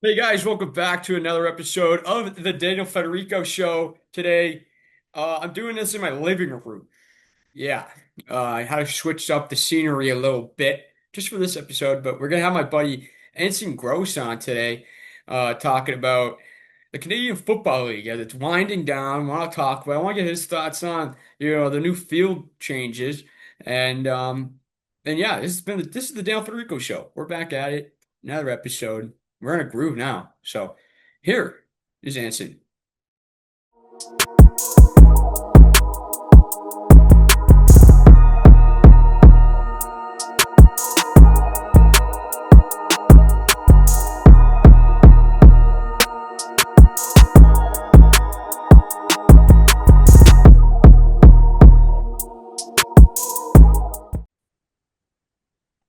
Hey guys, welcome back to another episode of the Daniel Federico Show. Today, I'm doing this in my living room. Yeah, I had to switch up the scenery a little bit just for this episode, but we're gonna have my buddy Anson Gross on today, talking about the Canadian Football League as it's winding down. I want to talk, but I want to get his thoughts on the new field changes and yeah, this is the Daniel Federico Show. We're back at it, another episode. We're in a groove now. So here is Anson.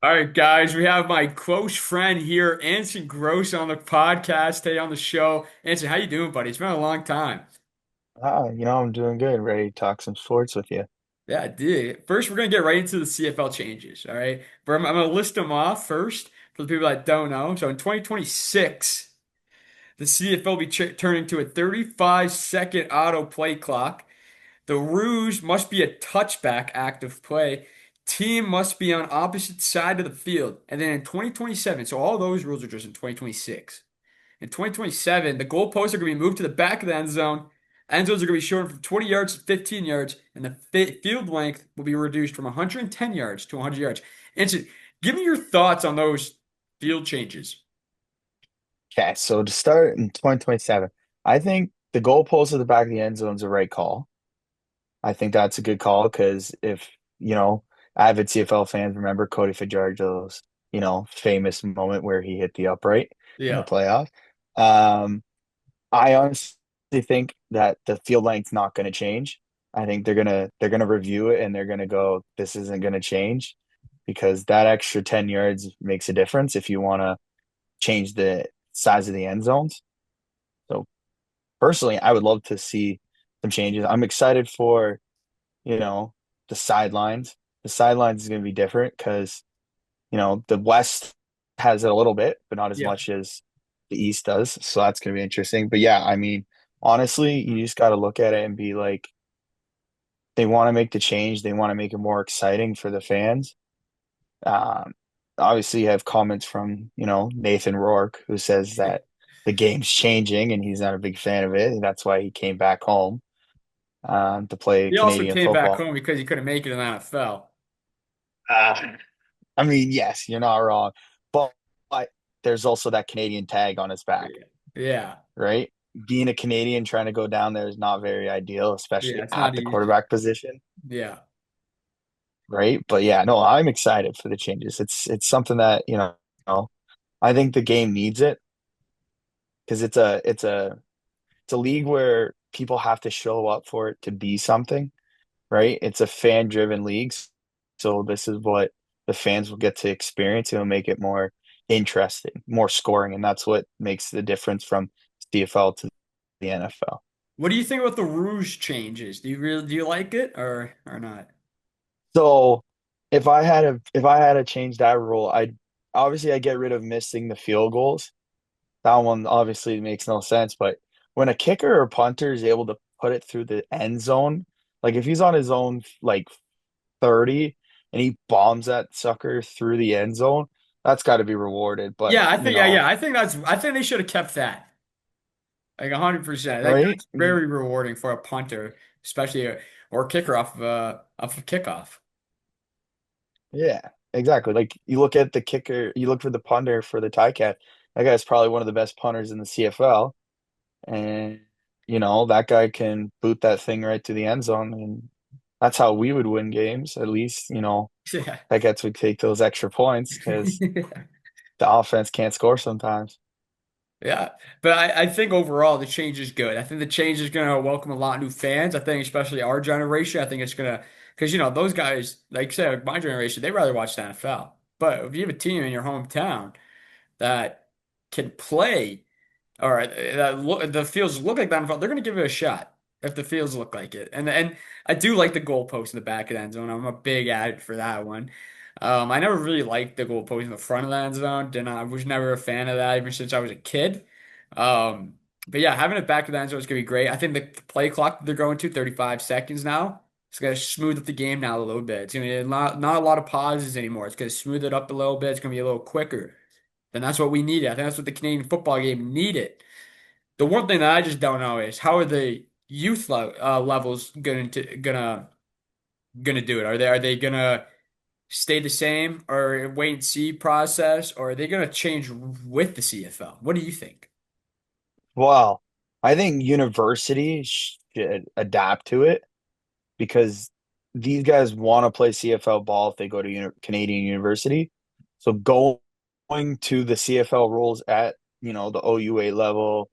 All right, guys, we have my close friend here, Anson Gross, on the podcast today on the show. Anson, how you doing, buddy? It's been a long time. I'm doing good. Ready to talk some sports with you. Yeah, I did. First, we're gonna get right into the CFL changes. All right, but I'm gonna list them off first for the people that don't know. So in 2026, the CFL will be turning to a 35-second auto play clock. The ruse must be a touchback active play. Team must be on opposite side of the field. And then in 2027, so all those rules are just in 2026. In 2027, the goalposts are going to be moved to the back of the end zone. End zones are going to be shortened from 20 yards to 15 yards, and the field length will be reduced from 110 yards to 100 yards. And give me your thoughts on those field changes. Okay, so to start in 2027, I think the goalpost at the back of the end zone is the right call. I think that's a good call because if, you know, avid CFL fans remember Cody Fajardo's, famous moment where he hit the upright in the Yeah. playoff. Um, I honestly think that the field length's not going to change. I think they're gonna review it and they're gonna go, this isn't gonna change because that extra 10 yards makes a difference if you want to change the size of the end zones. So personally, I would love to see some changes. I'm excited for, you know, the sidelines. The sidelines is going to be different because, the West has it a little bit, but not as Yeah. much as the East does. So that's going to be interesting. But yeah, I mean, honestly, you just got to look at it and be like, they want to make the change. They want to make it more exciting for the fans. Um, Obviously, you have comments from, Nathan Rourke, who says that the game's changing and he's not a big fan of it. And that's why he came back home to play He also Canadian came back football. home because he couldn't make it in the NFL. Uh, I mean, yes, you're not wrong. But there's also that Canadian tag on his back, Yeah. Yeah. right? Being a Canadian trying to go down there is not very ideal, Yeah, especially it's at not the easy. quarterback position, Yeah. right? But yeah, no, I'm excited for the changes. It's something that, I think the game needs it because it's a league where people have to show up for it to be something, right? It's a fan driven league. So this is what the fans will get to experience. It'll make it more interesting, more scoring, and that's what makes the difference from CFL to the NFL. What do you think about the Rouge changes? Do you like it or not? So if I had to change that rule, I get rid of missing the field goals. That one obviously makes no sense, but when a kicker or punter is able to put it through the end zone, like if he's on his own like 30 and he bombs that sucker through the end zone, that's got to be rewarded. But, Yeah, I think yeah, I think they should have kept that. Like 100%. right? That's very rewarding for a punter, especially or kicker off a kickoff. Yeah, exactly. Like you look at the kicker, you look for the punter for the tie cat. That guy's probably one of the best punters in the CFL. And, that guy can boot that thing right to the end zone. And that's how we would win games. At least, Yeah. that gets would take those extra points because the offense can't score sometimes. Yeah, but I think overall the change is good. I think the change is going to welcome a lot of new fans. I think especially our generation. I think it's going to because those guys, like say like my generation, they rather watch the NFL. But if you have a team in your hometown that can play or the fields look like that, they're going to give it a shot if the fields look like it. And I do like the goalpost in the back of the end zone. I'm a big advocate for that one. I never really liked the goalpost in the front of the end zone. I was never a fan of that even since I was a kid. Um, but yeah, having it back to the end zone is gonna be great. I think the play clock that they're going to 35 seconds now. It's gonna smooth up the game now a little bit. It's gonna be not a lot of pauses anymore. It's gonna smooth it up a little bit. It's gonna be a little quicker. And that's what we needed. I think that's what the Canadian football game needed. The one thing that I just don't know is how are the levels gonna do it? Are they gonna stay the same or wait and see process, or are they gonna change with the CFL? What do you think? Well, I think universities should adapt to it because these guys want to play CFL ball if they go to Canadian university. So going to the CFL rules at, the OUA level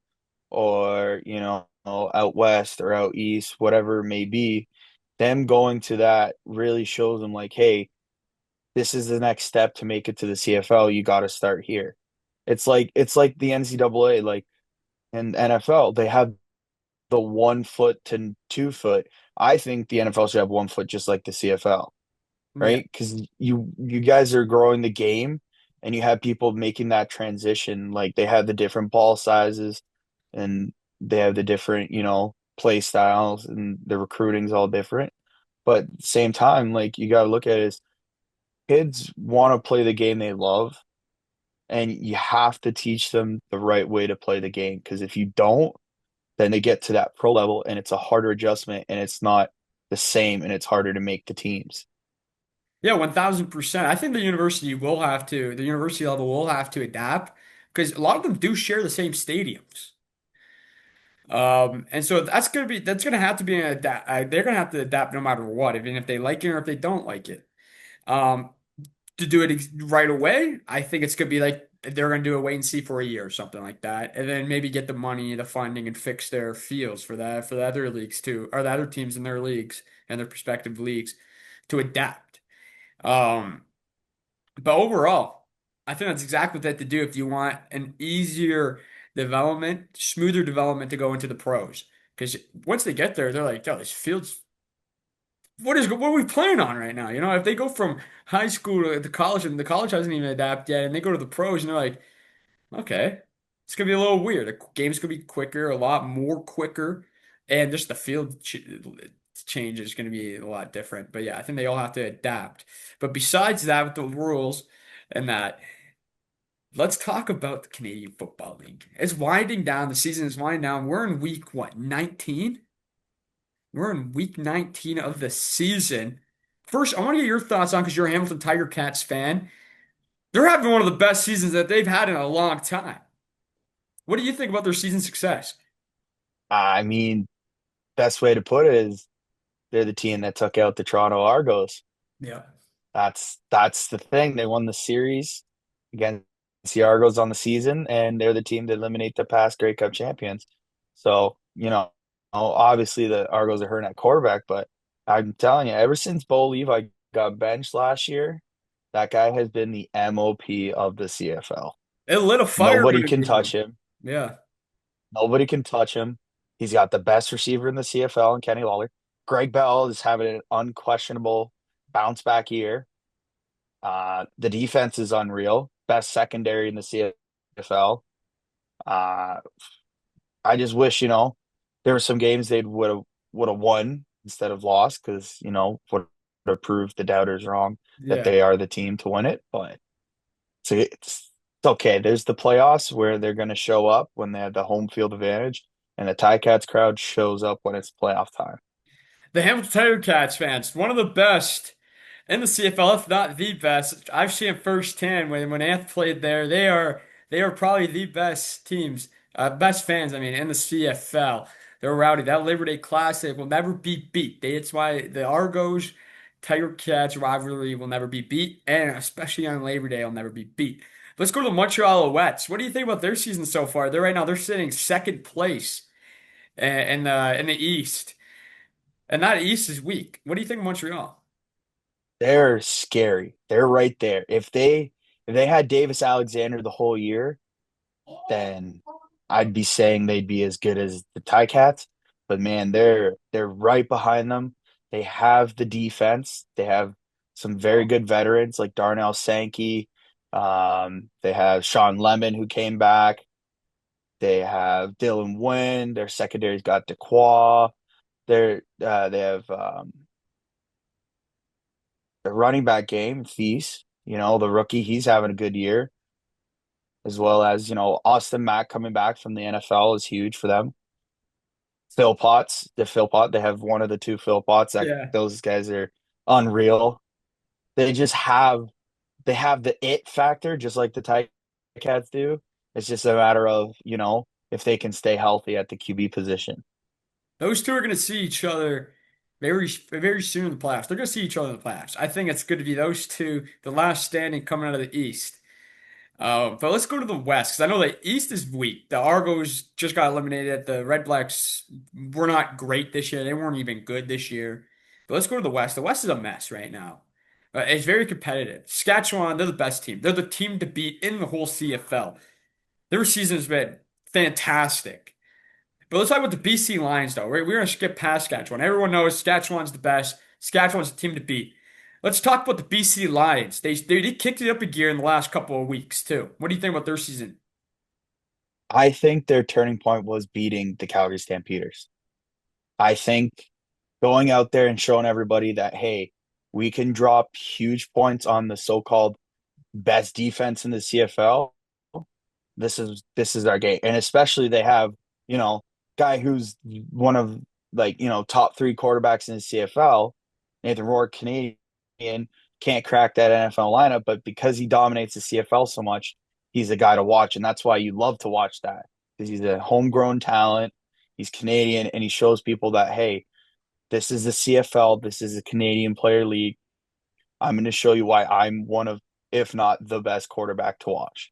or, out west or out east, whatever it may be, them going to that really shows them like, hey, this is the next step to make it to the CFL. You got to start here. It's like the NCAA, like in NFL, they have the 1 foot to 2 foot. I think the NFL should have 1 foot just like the CFL, Yeah. right? Because you guys are growing the game and you have people making that transition. Like they have the different ball sizes and they have the different, play styles and the recruiting's all different. But at the same time, like you gotta look at it as kids want to play the game they love, and you have to teach them the right way to play the game. Because if you don't, then they get to that pro level and it's a harder adjustment and it's not the same and it's harder to make the teams. Yeah, 1000%. I think the university level will have to adapt because a lot of them do share the same stadiums. And so that's gonna have to be an adapt. They're gonna have to adapt no matter what, even if they like it or if they don't like it. Um, to do it right away, I think it's gonna be like they're gonna do a wait and see for a year or something like that, and then maybe get the money, the funding, and fix their fields for the other leagues too, or the other teams in their leagues and their respective leagues to adapt. Um, but overall, I think that's exactly what they have to do if you want an easier development, smoother development to go into the pros. Because once they get there, they're like, "Yo, this field's what are we playing on right now?" If they go from high school to college and the college hasn't even adapted yet, and they go to the pros and they're like, "Okay, it's gonna be a little weird. The game's gonna be quicker, a lot more quicker, and just the field change is gonna be a lot different." But yeah, I think they all have to adapt. But besides that, with the rules and that, let's talk about the Canadian Football League. It's winding down. The season is winding down. We're in week what, 19? We're in week 19 of the season. First, I want to get your thoughts on because you're a Hamilton Tiger Cats fan. They're having one of the best seasons that they've had in a long time. What do you think about their season success? I mean, best way to put it is they're the team that took out the Toronto Argos. Yeah. That's the thing. They won the series against the Argos on the season, and they're the team to eliminate the past Grey Cup champions. So, obviously the Argos are hurting at quarterback, but I'm telling you, ever since Bo Levi got benched last year, that guy has been the MOP of the CFL. It lit a fire Nobody underneath can touch them. him. Yeah. Nobody can touch him. He's got the best receiver in the CFL and Kenny Lawler. Greg Bell is having an unquestionable bounce back year. The defense is unreal. Best secondary in the CFL. Uh, I just wish, there were some games they would have won instead of lost because, would have proved the doubters wrong that Yeah. they are the team to win it. But it's okay. There's the playoffs where they're going to show up when they have the home field advantage, and the Ticats crowd shows up when it's playoff time. The Hamilton Tiger Cats fans, one of the best in the CFL, if not the best. I've seen it firsthand when Anth played there. They are probably the best teams, best fans. I mean, in the CFL, they're rowdy. That Labor Day Classic will never be beat. It's why the Argos Tiger Cats rivalry will never be beat, and especially on Labor Day, will never be beat. Let's go to the Montreal Alouettes. What do you think about their season so far? They're sitting second place in the East. And that East is weak. What do you think of Montreal? They're scary. They're right there. If they had Davis Alexander the whole year, then I'd be saying they'd be as good as the Ticats. But man, they're right behind them. They have the defense. They have some very good veterans like Darnell Sankey. They have Sean Lemon who came back. They have Dylan Wynn. Their secondary's got Dequoy. They have the running back game, Feast. The rookie, he's having a good year, as well as, Austin Mack coming back from the NFL is huge for them. Philpott, they have one of the two Philpotts. Yeah. Those guys are unreal. They just have the it factor, just like the Ticats do. It's just a matter of, if they can stay healthy at the QB position. Those two are going to see each other very soon in the playoffs. They're going to see each other in the playoffs. I think it's good to be those two, the last standing coming out of the East. But let's go to the West because I know the East is weak. The Argos just got eliminated. The Red Blacks were not great this year. They weren't even good this year. But let's go to the West. The West is a mess right now. It's very competitive. Saskatchewan, they're the best team. They're the team to beat in the whole CFL. Their season has been fantastic. But let's talk about the BC Lions, though. We're going to skip past Saskatchewan. Everyone knows Saskatchewan's the best. Saskatchewan's the team to beat. Let's talk about the BC Lions. They kicked it up a gear in the last couple of weeks, too. What do you think about their season? I think their turning point was beating the Calgary Stampeders. I think going out there and showing everybody that, hey, we can drop huge points on the so-called best defense in the CFL. This is our game. And especially they have, you know, guy who's one of like, top three quarterbacks in the CFL, Nathan Rourke, Canadian, can't crack that NFL lineup, but because he dominates the CFL so much, he's a guy to watch. And that's why you love to watch that because he's a homegrown talent. He's Canadian and he shows people that, hey, this is the CFL. This is a Canadian Player League. I'm going to show you why I'm one of, if not the best quarterback to watch.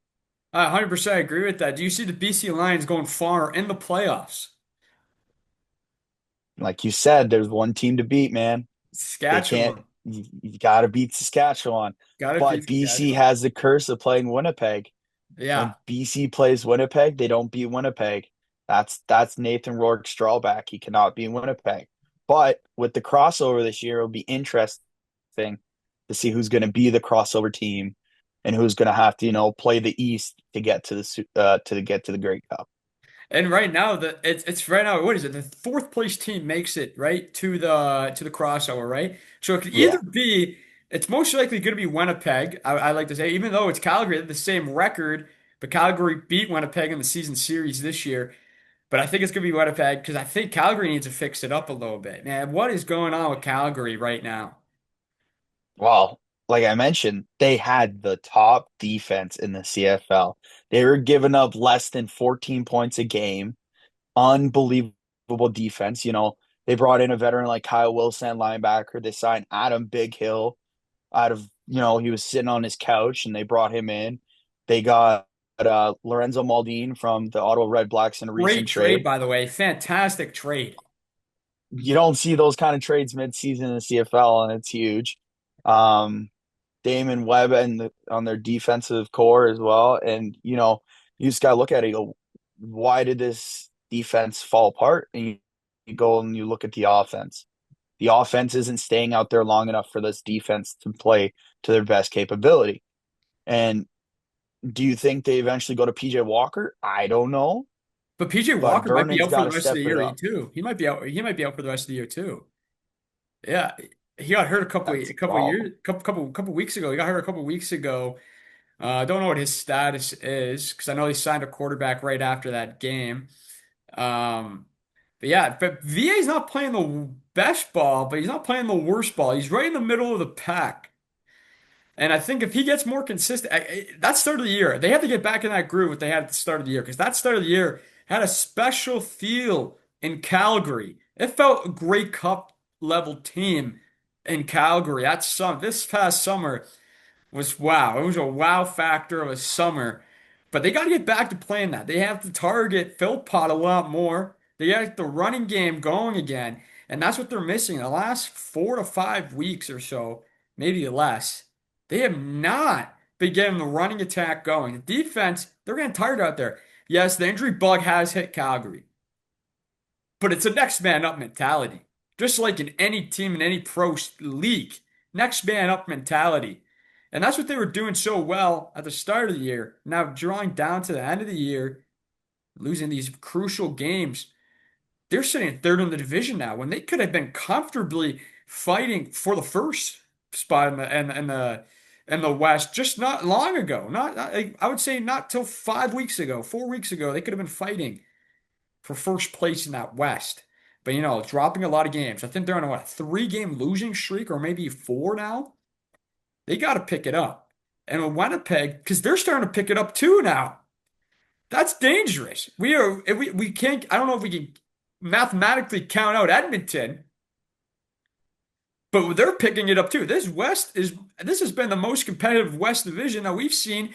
I 100% agree with that. Do you see the BC Lions going far in the playoffs? Like you said, there's one team to beat, man. They can't, Saskatchewan. you got to beat Saskatchewan. Gotta beat But BC Saskatchewan. has the curse of playing Winnipeg. Yeah. When BC plays Winnipeg, they don't beat Winnipeg. That's Nathan Rourke's drawback. He cannot beat Winnipeg. But with the crossover this year, it'll be interesting to see who's going to be the crossover team and who's going to have to, play the East to get to the Grey Cup. And right now, it's right now. What is it? The fourth place team makes it right to the crossover, right? So it could either Yeah. be it's most likely going to be Winnipeg. I like to say, even though it's Calgary, they have the same record, but Calgary beat Winnipeg in the season series this year. But I think it's going to be Winnipeg because I think Calgary needs to fix it up a little bit, man. What is going on with Calgary right now? Well, like I mentioned, they had the top defense in the CFL. They were giving up less than 14 points a game. Unbelievable defense. They brought in a veteran like Kyle Wilson, linebacker. They signed Adam Big Hill out of, he was sitting on his couch and they brought him in. They got Lorenzo Maldine from the Ottawa Red Blacks in a Great recent trade, trade. by the way. Fantastic trade. You don't see those kind of trades mid-season in the CFL, and it's huge. Um, Damon Webb on their defensive core as well. And, you just got to look at it and go, why did this defense fall apart? And you go and you look at the offense. The offense isn't staying out there long enough for this defense to play to their best capability. And do you think they eventually go to PJ Walker? I don't know. But PJ But Walker might be Vernon's out for got the to rest of step the it year up. too. He might be out. He might be out for the rest of the year too. Yeah, he got hurt That's a a couple problem. years, couple weeks ago. He got hurt a couple weeks ago. I don't know what his status is because I know he signed a quarterback right after that game. Um, but yeah, but VA's not playing the best ball, but he's not playing the worst ball. He's right in the middle of the pack. And I think if he gets more consistent, that start of the year, they have to get back in that groove that they had at the start of the year because that start of the year had a special feel in Calgary. It felt a great cup level team in Calgary. This past summer was wow. It was a wow factor of a summer. But they got to get back to playing that. They have to target Philpott a lot more. They got the running game going again. And that's what they're missing. The last 4 to 5 weeks or so, maybe less, they have not been getting the running attack going. The defense, they're getting tired out there. Yes, the injury bug has hit Calgary, but it's a next man up mentality. Just like in any team in any league. next man up mentality. And that's what they were doing so well at the start of the year. Now drawing down to the end of the year, losing these crucial games, they're sitting third in the division now when they could have been comfortably fighting for the first spot in the West just not long ago. I would say not till 5 weeks ago, 4 weeks ago, they could have been fighting for first place in that West. But dropping a lot of games. I think they're on a what, 3-game losing streak or maybe four now. They got to pick it up. And with Winnipeg, because they're starting to pick it up too now. That's dangerous. We can't. I don't know if we can mathematically count out Edmonton, but they're picking it up too. This has been the most competitive West division that we've seen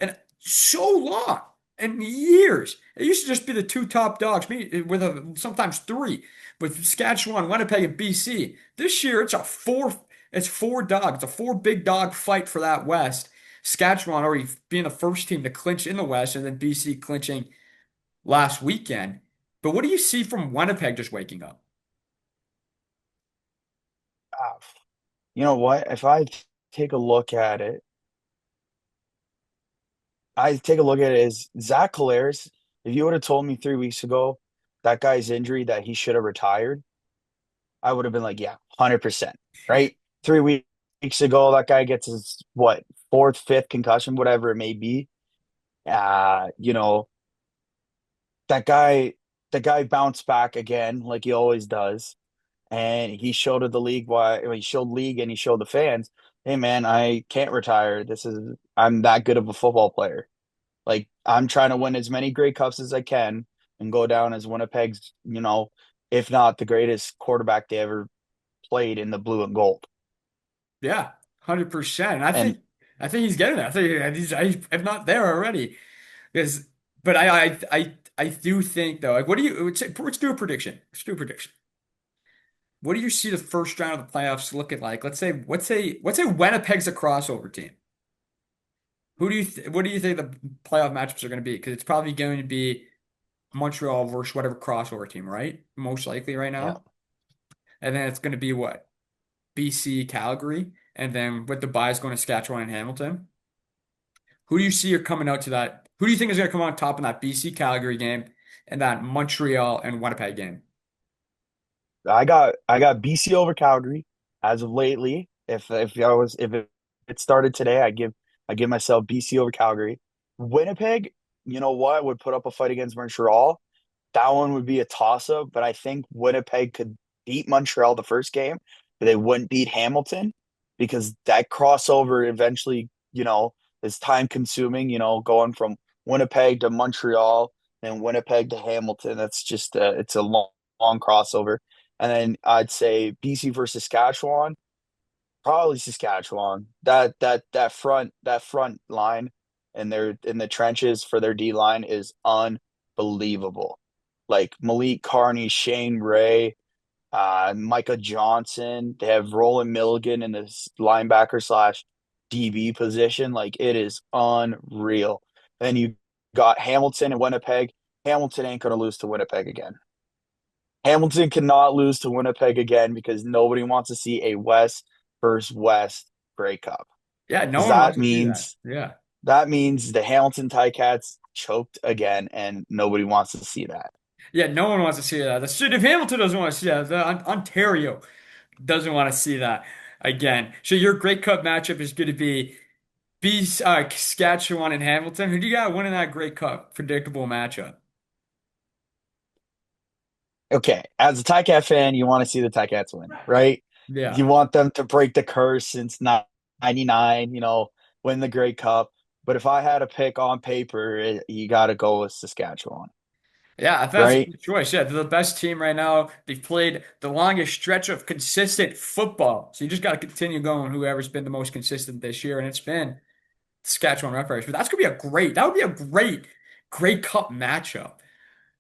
in so long, in years. It used to just be the two top dogs, maybe with sometimes three, with Saskatchewan, Winnipeg, and BC. This year it's four dogs. It's a four big dog fight for that West. Saskatchewan already being the first team to clinch in the West, and then BC clinching last weekend. But what do you see from Winnipeg just waking up? Ah, you know what? If I take a look at it, I take a look at it as Zach Collares. If you would have told me 3 weeks ago that guy's injury that he should have retired, I would have been like, yeah, 100%. Right? 3 weeks ago, that guy gets his what, fourth, fifth concussion, whatever it may be. You know, that guy, the guy bounced back again like he always does. And he showed to the league why, he showed league and he showed the fans, hey man, I can't retire. I'm that good of a football player. Like I'm trying to win as many Grey Cups as I can and go down as Winnipeg's, if not the greatest quarterback they ever played in the blue and gold. Yeah, 100%. And I And think I think he's getting there. I think if not there already. Because, but I do think though, like, let's do a prediction. Let's do a prediction. What do you see the first round of the playoffs looking like? Let's say Winnipeg's a crossover team. What do you think the playoff matchups are going to be? Because it's probably going to be Montreal versus whatever crossover team, right? Most likely right yeah, now. And then it's going to be what? BC, Calgary, and then with the buys going to Saskatchewan and Hamilton. Who do you see are coming out to that? Who do you think is going to come on top in that BC Calgary game and that Montreal and Winnipeg game? I got BC over Calgary as of lately. If it started today, I give myself BC over Calgary. Winnipeg, you know what, would put up a fight against Montreal. That one would be a toss up, but I think Winnipeg could beat Montreal the first game, but they wouldn't beat Hamilton because that crossover eventually, is time consuming, going from Winnipeg to Montreal and Winnipeg to Hamilton. It's a long crossover. And then I'd say BC versus Saskatchewan, probably Saskatchewan. That front line and they're in the trenches for their D line is unbelievable. Like Malik Carney, Shane Ray, Micah Johnson. They have Roland Milligan in this linebacker slash DB position. Like it is unreal. Then you got Hamilton and Winnipeg. Hamilton ain't gonna lose to Winnipeg again. Hamilton cannot lose to Winnipeg again because nobody wants to see a West versus West Grey Cup. Yeah, no Because one that wants to see that. means Yeah. that means the Hamilton Ticats choked again, and nobody wants to see that. Yeah, no one wants to see that. The city of Hamilton doesn't want to see that. Ontario doesn't want to see that again. So your Grey Cup matchup is going to be Saskatchewan and Hamilton. Who do you got winning that Grey Cup? Predictable matchup. Okay, as a Ticat fan, you want to see the Ticats win, right? Yeah. You want them to break the curse since '99, win the Grey Cup. But if I had a pick on paper, you got to go with Saskatchewan, Yeah, I think that's a right? good choice. Yeah, they're the best team right now. They've played the longest stretch of consistent football. So you just got to continue going, whoever's been the most consistent this year. And it's been Saskatchewan Roughriders. But that would be a great Grey Cup matchup.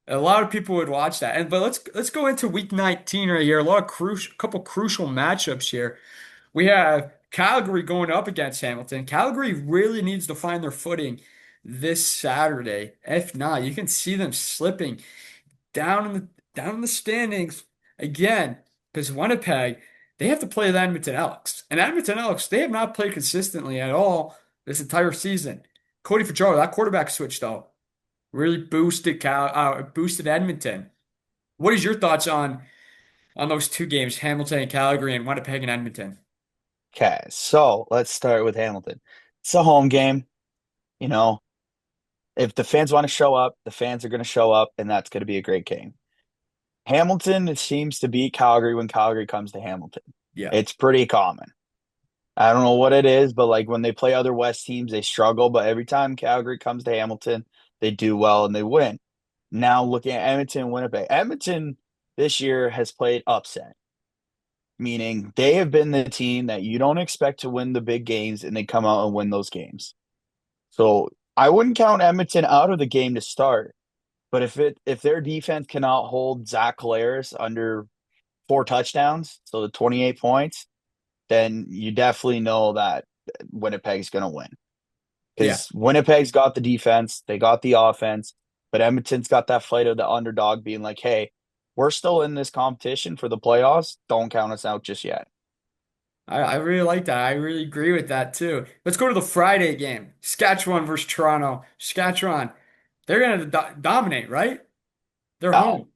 A lot of people would watch that. But let's go into week 19 right here. A lot of couple crucial matchups here. We have Calgary going up against Hamilton. Calgary really needs to find their footing this Saturday. If not, you can see them slipping down in the standings again because Winnipeg. they have to play the Edmonton Elks. And Edmonton Elks, they have not played consistently at all this entire season. Cody Fajardo, that quarterback switch though, really boosted Edmonton. What is your thoughts on those two games, Hamilton and Calgary and Winnipeg and Edmonton? Okay, so let's start with Hamilton. It's a home game, you know. If the fans want to show up, the fans are going to show up, and that's going to be a great game. Hamilton seems to beat Calgary when Calgary comes to Hamilton. Yeah. It's pretty common. I don't know what it is, but like when they play other West teams, they struggle. But every time Calgary comes to Hamilton, they do well and they win. Now looking at Edmonton, Winnipeg. Edmonton this year has played upset, meaning they have been the team that you don't expect to win the big games and they come out and win those games. So I wouldn't count Edmonton out of the game to start. But if their defense cannot hold Zach Collaros under 4 touchdowns, so the 28 points, then you definitely know that Winnipeg's going to win Yeah. because Winnipeg's got the defense, they got the offense, but Edmonton's got that fight of the underdog being like, hey, we're still in this competition for the playoffs. Don't count us out just yet. I really like that. I really agree with that too. Let's go to the Friday game. Saskatchewan versus Toronto. Saskatchewan, they're going to dominate, right? They're Now, home.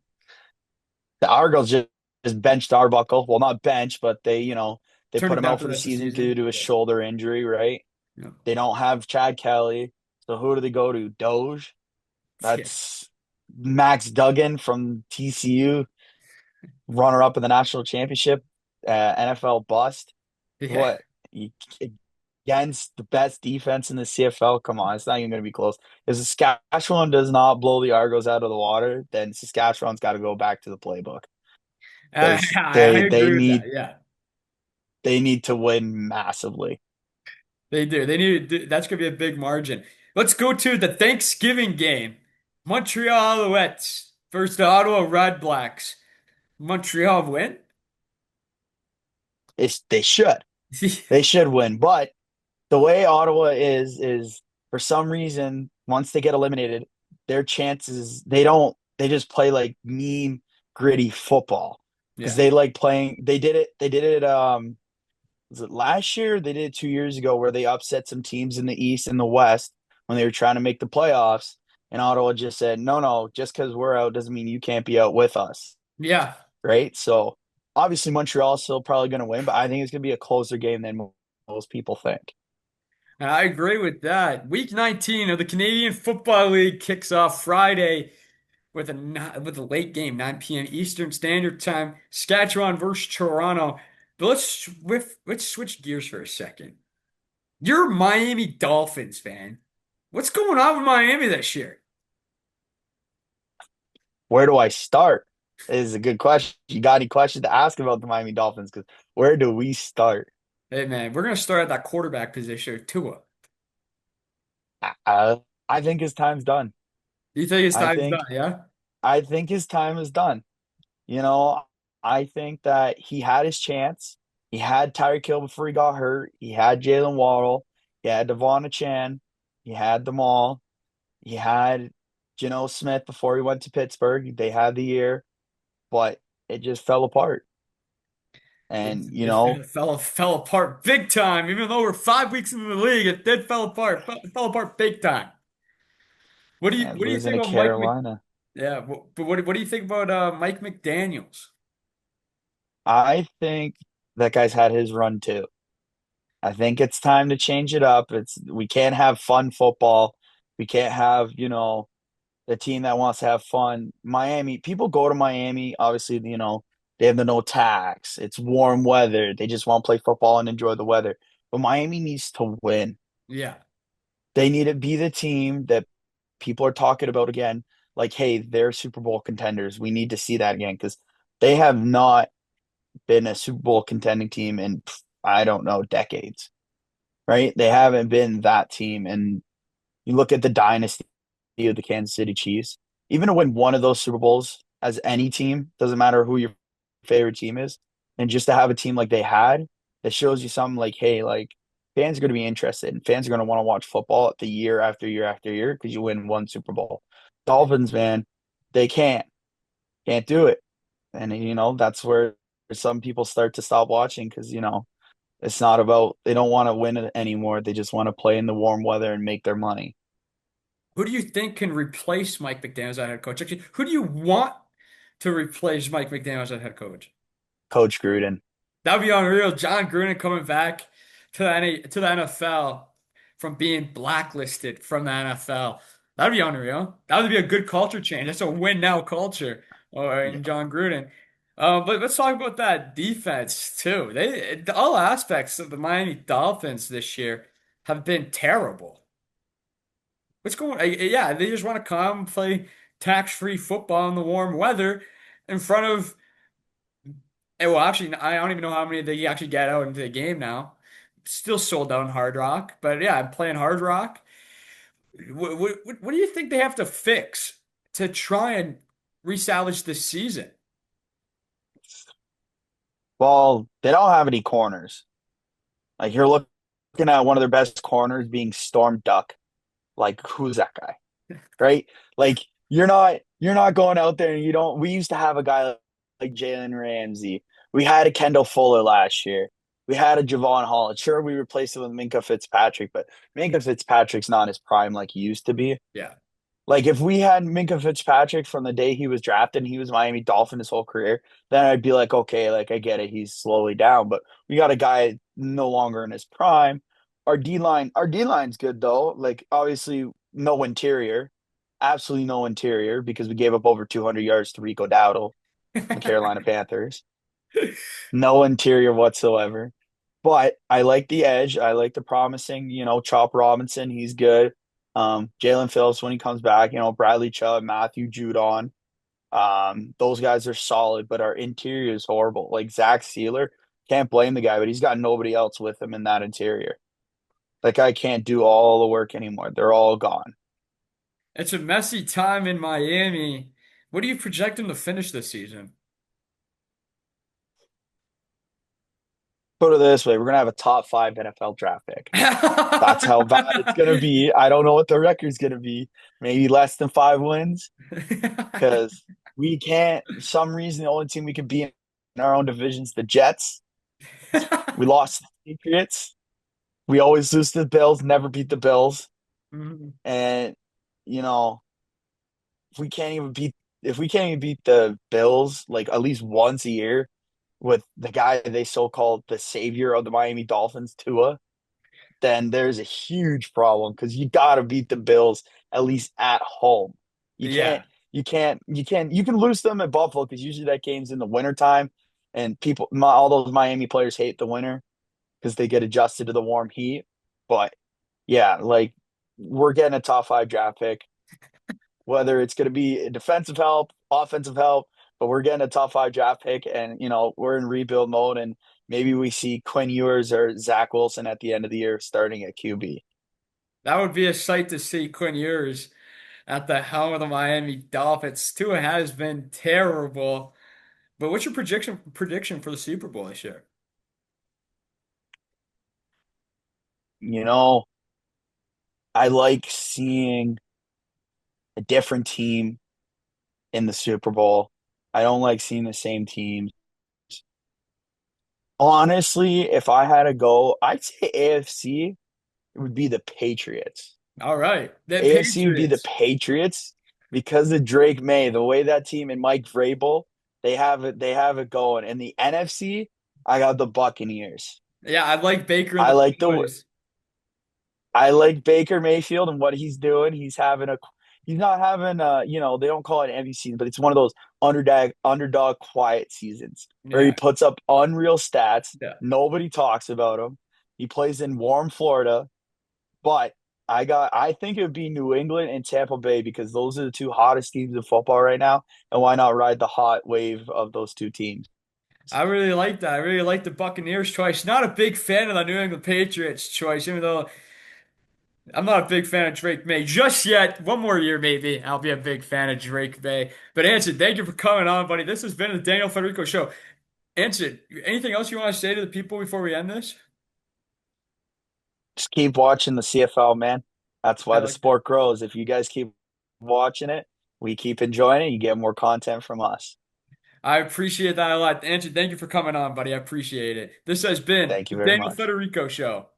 the Argos just benched Arbuckle. Well, not bench, but they Turn put it him down out for for the the rest of the season due season. to a Yeah. shoulder injury, right? Yeah. They don't have Chad Kelly. So who do they go to? Doge. Yeah. That's Max Duggan from TCU, runner up in the national championship, NFL bust. Yeah. What you, against the best defense in the CFL? Come on, it's not even going to be close. If Saskatchewan does not blow the Argos out of the water, then Saskatchewan's got to go back to the playbook because I they agree they with that. need Yeah, they need to win massively. they do. They need to that's going to be a big margin. Let's go to the Thanksgiving game. Montreal Alouettes versus the Ottawa Red Blacks. Montreal win? They should win, but the way Ottawa is for some reason once they get eliminated, their chances they just play like mean gritty football because Yeah. they like playing. They did it. Was it last year? They did it 2 years ago where they upset some teams in the East and the West when they were trying to make the playoffs, and Ottawa just said, "No, no, just because we're out doesn't mean you can't be out with us." Yeah. Right? So obviously Montreal's still probably going to win, but I think it's going to be a closer game than most people think. And I agree with that. Week 19 of the Canadian Football League kicks off Friday with a late game, 9 p.m. Eastern Standard Time, Saskatchewan versus Toronto. But let's switch gears for a second. You're a Miami Dolphins fan. What's going on with Miami this year? Where do I start? Is a good question. You got any questions to ask about the Miami Dolphins? Because where do we start? Hey man, we're gonna start at that quarterback position with Tua. Uh, I think his time's done. You think his I time's think done, yeah? I think his time is done. You know, I think that he had his chance. He had Tyreek Hill before he got hurt. He had Jalen Waddle. He had Devon Chan. He had them all. He had Geno Smith before he went to Pittsburgh. They had the year, but it just fell apart. It, And it fell apart big time. Even though we're 5 weeks into the league, it did fell apart. Fell apart big time. and What do you losing think to about Mike Mc, Carolina. yeah, but what do you think about Mike McDaniels? I think that guy's had his run too. I think it's time to change it up. It's we can't have fun football. We can't have, the team that wants to have fun. Miami, people go to Miami, obviously, they have the no tax. It's warm weather. They just want to play football and enjoy the weather. But Miami needs to win. Yeah. They need to be the team that people are talking about again. Like, hey, they're Super Bowl contenders. We need to see that again because they have not been a Super Bowl contending team in, I don't know, decades, right? They haven't been that team. And you look at the dynasty of the Kansas City Chiefs, even to win one of those Super Bowls as any team, doesn't matter who your favorite team is, and just to have a team like they had, that shows you something like, hey, like fans are going to be interested and fans are going to want to watch football the year after year after year because you win one Super Bowl. Dolphins, man, they can't do it. And that's where some people start to stop watching because, it's not about they don't want to win it anymore. They just want to play in the warm weather and make their money. Who do you think can replace Mike McDaniel as that head coach? Actually, who do you want to replace Mike McDaniel as that head coach? Coach Gruden. That would be unreal. John Gruden coming back to the NFL from being blacklisted from the NFL. That'd be unreal. That would be a good culture change. That's a win now culture, or in Yeah. John Gruden. But let's talk about that defense too. All aspects of the Miami Dolphins this year have been terrible. What's going? Yeah, they just want to come play tax-free football in the warm weather in front of. Well, actually, I don't even know how many they actually get out into the game now. Still sold out on Hard Rock, but yeah, I'm playing Hard Rock. What do you think they have to fix to try and resalvage this season? Well, they don't have any corners. Like you're looking at one of their best corners being Storm Duck. Like who's that guy? Right? Like you're not going out there and you don't we used to have a guy like Jalen Ramsey. We had a Kendall Fuller last year. We had a Javon Holland. Sure, we replaced him with Minka Fitzpatrick, but Minka Fitzpatrick's not his prime like he used to be. Yeah. Like if we had Minka Fitzpatrick from the day he was drafted and he was Miami Dolphin his whole career, then I'd be like, okay, like I get it, he's slowly down. But we got a guy no longer in his prime. Our D line's good though. Like obviously no interior, absolutely no interior because we gave up over 200 yards to Rico Dowdle, the Carolina Panthers. No interior whatsoever. But I like the edge. I like the promising, Chop Robinson. He's good. Jalen Phillips when he comes back, Bradley Chubb, Matthew Judon. Those guys are solid, but our interior is horrible. Like Zach Sealer, can't blame the guy, but he's got nobody else with him in that interior. That guy can't do all the work anymore. They're all gone. It's a messy time in Miami. What do you project them to finish this season? Put it this way, we're gonna have a top five NFL draft pick. That's how bad it's gonna be. I don't know what the record's gonna be. Maybe less than 5 wins. Because we can't, for some reason, the only team we can beat in our own division's the Jets. We lost to the Patriots. We always lose to the Bills, never beat the Bills. Mhm. And, you know, if we can't even beat if we can't even beat the Bills like at least once a year with the guy they so-called the savior of the Miami Dolphins, Tua, then there's a huge problem because you got to beat the Bills at least at home. You can't, Yeah, you can lose them at Buffalo because usually that game's in the wintertime and all those Miami players hate the winter because they get adjusted to the warm heat. But yeah, like we're getting a top five draft pick, whether it's going to be defensive help, offensive help, but we're getting a top five draft pick and, we're in rebuild mode and maybe we see Quinn Ewers or Zach Wilson at the end of the year starting at QB. that would be a sight to see Quinn Ewers at the helm of the Miami Dolphins. Tua has been terrible. But what's your prediction for the Super Bowl this year? You know, I like seeing a different team in the Super Bowl. I don't like seeing the same teams. Honestly, if I had to go, I'd say AFC it would be the Patriots. All right, the AFC would be the Patriots. Patriots because of Drake May, the way that team and Mike Vrabel, they have it going. And the NFC, I got the Buccaneers. Yeah, I like Baker and I the like the boys. I like Baker Mayfield and what he's doing. He's not having they don't call it an MVP season, but it's one of those underdog quiet seasons where he Yeah, puts up unreal stats. yeah. Nobody talks about him. He plays in warm Florida, but I think it would be New England and Tampa Bay because those are the two hottest teams in football right now. And why not ride the hot wave of those two teams? I really like that. I really like the Buccaneers choice. Not a big fan of the New England Patriots choice, even though I'm not a big fan of Drake May just yet. One more year, maybe I'll be a big fan of Drake May. But Anson, thank you for coming on, buddy. This has been the Daniel Federico Show. Anson, anything else you want to say to the people before we end this? Just keep watching the CFL, man. That's I why the like that. sport grows. If you guys keep watching it, we keep enjoying it, you get more content from us. I appreciate that a lot. Anson, thank you for coming on, buddy. I appreciate it. This has been Thank the you very Daniel much. Federico Show.